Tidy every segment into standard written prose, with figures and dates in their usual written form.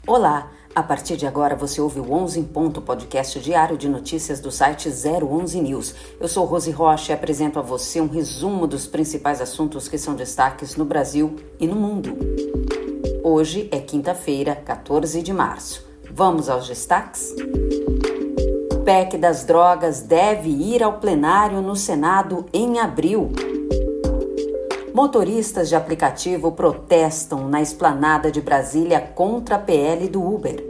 Olá, a partir de agora você ouve o 11 em Ponto, podcast diário de notícias do site 011 News. Eu sou Rose Rocha e apresento a você um resumo dos principais assuntos que são destaques no Brasil e no mundo. Hoje é quinta-feira, 14 de março. Vamos aos destaques? PEC das drogas deve ir ao plenário no Senado em abril. Motoristas de aplicativo protestam na esplanada de Brasília contra a PL do Uber.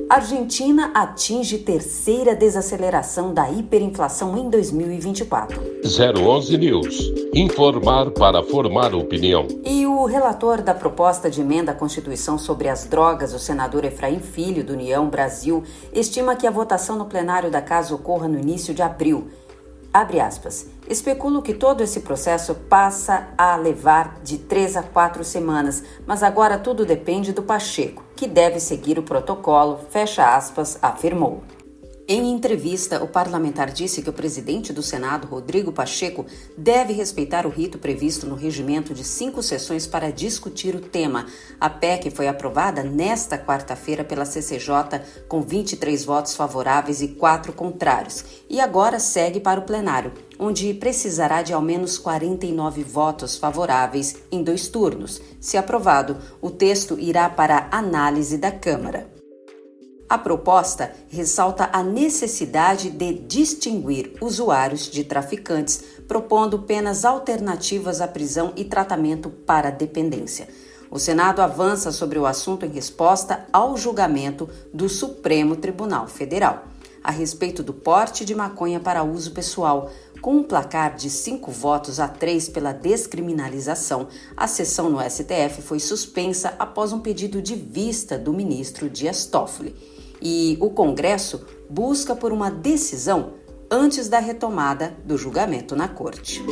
Argentina atinge terceira desaceleração da hiperinflação em 2024. 011 News. Informar para formar opinião. E o relator da proposta de emenda à Constituição sobre as drogas, o senador Efraim Filho, do União Brasil, estima que a votação no plenário da Casa ocorra no início de abril. Abre aspas. Especulo que todo esse processo passa a levar de 3 a 4 semanas, mas agora tudo depende do Pacheco, que deve seguir o protocolo, fecha aspas, afirmou. Em entrevista, o parlamentar disse que o presidente do Senado, Rodrigo Pacheco, deve respeitar o rito previsto no regimento de 5 sessões para discutir o tema. A PEC foi aprovada nesta quarta-feira pela CCJ com 23 votos favoráveis e 4 contrários, e agora segue para o plenário, onde precisará de ao menos 49 votos favoráveis em 2 turnos. Se aprovado, o texto irá para análise da Câmara. A proposta ressalta a necessidade de distinguir usuários de traficantes, propondo penas alternativas à prisão e tratamento para dependência. O Senado avança sobre o assunto em resposta ao julgamento do Supremo Tribunal Federal a respeito do porte de maconha para uso pessoal. Com um placar de 5 votos a 3 pela descriminalização, a sessão no STF foi suspensa após um pedido de vista do ministro Dias Toffoli. E o Congresso busca por uma decisão antes da retomada do julgamento na Corte.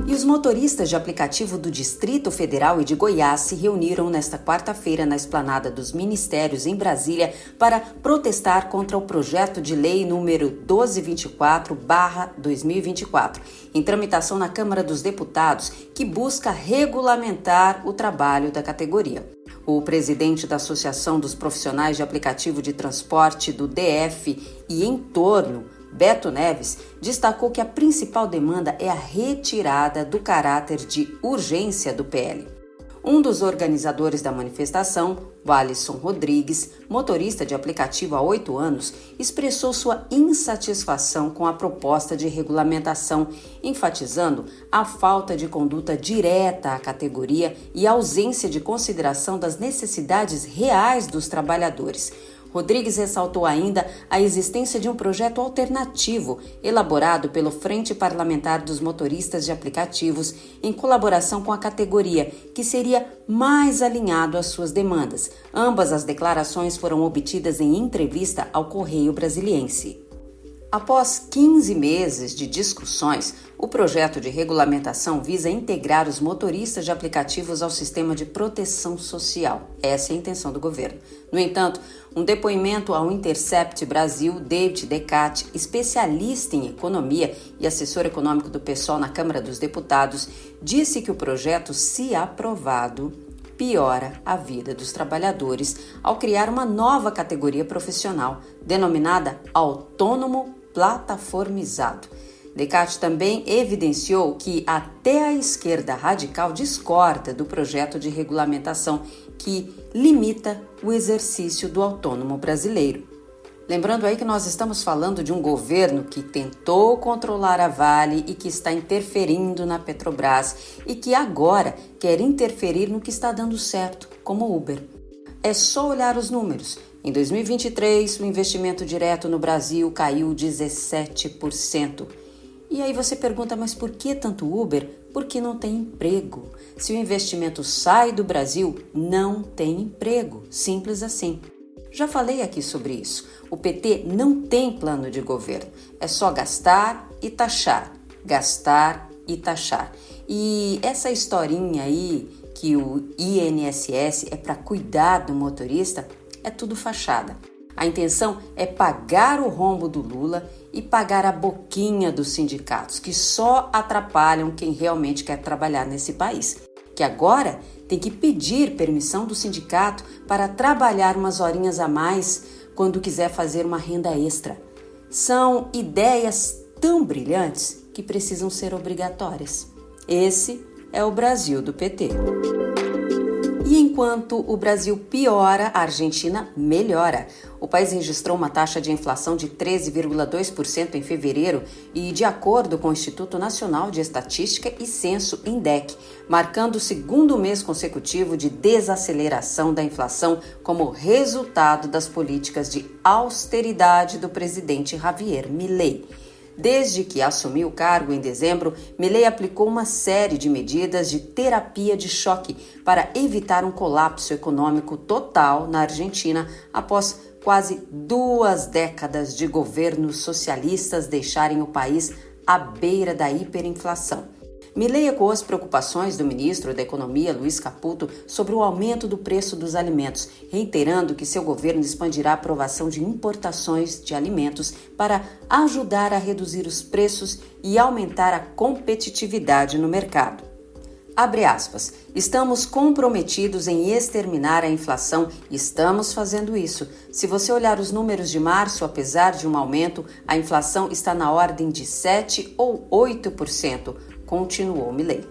E os motoristas de aplicativo do Distrito Federal e de Goiás se reuniram nesta quarta-feira na esplanada dos Ministérios em Brasília para protestar contra o projeto de lei número 1224/2024, em tramitação na Câmara dos Deputados, que busca regulamentar o trabalho da categoria. O presidente da Associação dos Profissionais de Aplicativo de Transporte do DF e entorno, Beto Neves, destacou que a principal demanda é a retirada do caráter de urgência do PL. Um dos organizadores da manifestação, o Alisson Rodrigues, motorista de aplicativo há 8 anos, expressou sua insatisfação com a proposta de regulamentação, enfatizando a falta de conduta direta à categoria e a ausência de consideração das necessidades reais dos trabalhadores. Rodrigues ressaltou ainda a existência de um projeto alternativo elaborado pelo Frente Parlamentar dos Motoristas de Aplicativos em colaboração com a categoria, que seria mais alinhado às suas demandas. Ambas as declarações foram obtidas em entrevista ao Correio Brasiliense. Após 15 meses de discussões, o projeto de regulamentação visa integrar os motoristas de aplicativos ao sistema de proteção social. Essa é a intenção do governo. No entanto, um depoimento ao Intercept Brasil, David Decati, especialista em economia e assessor econômico do PSOL na Câmara dos Deputados, disse que o projeto, se aprovado, piora a vida dos trabalhadores ao criar uma nova categoria profissional, denominada autônomo plataformizado. Decati também evidenciou que até a esquerda radical discorda do projeto de regulamentação que limita o exercício do autônomo brasileiro. Lembrando aí que nós estamos falando de um governo que tentou controlar a Vale e que está interferindo na Petrobras e que agora quer interferir no que está dando certo, como o Uber. É só olhar os números. Em 2023, o investimento direto no Brasil caiu 17%. E aí você pergunta, mas por que tanto Uber? Porque não tem emprego. Se o investimento sai do Brasil, não tem emprego. Simples assim. Já falei aqui sobre isso. O PT não tem plano de governo. É só gastar e taxar. Gastar e taxar. E essa historinha aí que o INSS é para cuidar do motorista é tudo fachada. A intenção é pagar o rombo do Lula e pagar a boquinha dos sindicatos, que só atrapalham quem realmente quer trabalhar nesse país, que agora tem que pedir permissão do sindicato para trabalhar umas horinhas a mais quando quiser fazer uma renda extra. São ideias tão brilhantes que precisam ser obrigatórias. Esse é o Brasil do PT. E enquanto o Brasil piora, a Argentina melhora. O país registrou uma taxa de inflação de 13,2% em fevereiro e, de acordo com o Instituto Nacional de Estatística e Censo, INDEC, marcando o segundo mês consecutivo de desaceleração da inflação como resultado das políticas de austeridade do presidente Javier Milei. Desde que assumiu o cargo em dezembro, Milei aplicou uma série de medidas de terapia de choque para evitar um colapso econômico total na Argentina após quase 2 décadas de governos socialistas deixarem o país à beira da hiperinflação. Milei ecoou as preocupações do ministro da Economia, Luiz Caputo, sobre o aumento do preço dos alimentos, reiterando que seu governo expandirá a aprovação de importações de alimentos para ajudar a reduzir os preços e aumentar a competitividade no mercado. Abre aspas, estamos comprometidos em exterminar a inflação e estamos fazendo isso. Se você olhar os números de março, apesar de um aumento, a inflação está na ordem de 7 ou 8%, continuou Milei.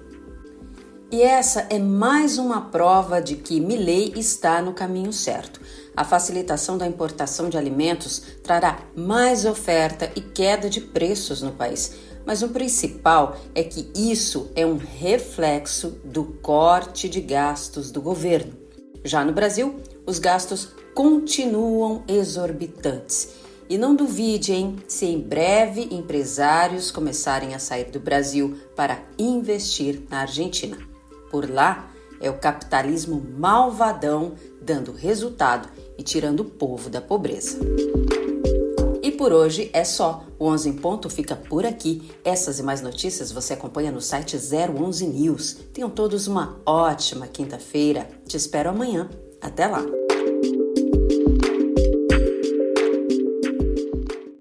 E essa é mais uma prova de que Milei está no caminho certo. A facilitação da importação de alimentos trará mais oferta e queda de preços no país. Mas o principal é que isso é um reflexo do corte de gastos do governo. Já no Brasil, os gastos continuam exorbitantes. E não duvide, se em breve empresários começarem a sair do Brasil para investir na Argentina. Por lá, é o capitalismo malvadão dando resultado e tirando o povo da pobreza. E por hoje é só. O 11 em Ponto fica por aqui. Essas e mais notícias você acompanha no site 011 News. Tenham todos uma ótima quinta-feira. Te espero amanhã. Até lá!